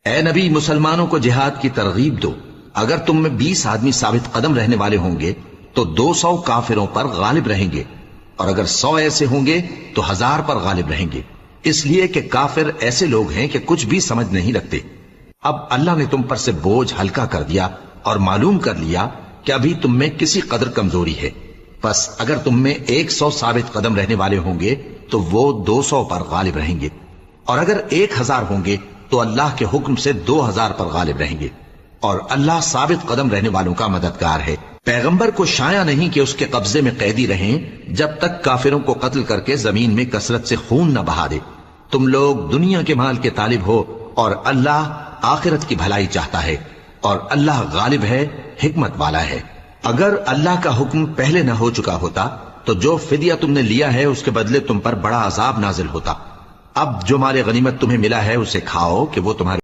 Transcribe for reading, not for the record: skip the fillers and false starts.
اے نبی مسلمانوں کو جہاد کی ترغیب دو، اگر تم میں 20 آدمی ثابت قدم رہنے والے ہوں گے تو 200 کافروں پر غالب رہیں گے، اور اگر 100 ایسے ہوں گے تو 1000 پر غالب رہیں گے، اس لیے کہ کافر ایسے لوگ ہیں کہ کچھ بھی سمجھ نہیں رکھتے۔ اب اللہ نے تم پر سے بوجھ ہلکا کر دیا اور معلوم کر لیا کہ ابھی تم میں کسی قدر کمزوری ہے، بس اگر تم میں 100 ثابت قدم رہنے والے ہوں گے تو وہ 200 پر غالب رہیں گے، اور اگر 1000 ہوں گے تو اللہ کے حکم سے 2000 پر غالب رہیں گے، اور اللہ ثابت قدم رہنے والوں کا مددگار ہے۔ پیغمبر کو شایع نہیں کہ اس کے قبضے میں قیدی رہیں جب تک کافروں کو قتل کر کے زمین میں کثرت سے خون نہ بہا دے۔ تم لوگ دنیا کے مال کے طالب ہو اور اللہ آخرت کی بھلائی چاہتا ہے، اور اللہ غالب ہے، حکمت والا ہے۔ اگر اللہ کا حکم پہلے نہ ہو چکا ہوتا تو جو فدیہ تم نے لیا ہے اس کے بدلے تم پر بڑا عذاب نازل ہوتا۔ اب جو مال غنیمت تمہیں ملا ہے اسے کھاؤ کہ وہ تمہارے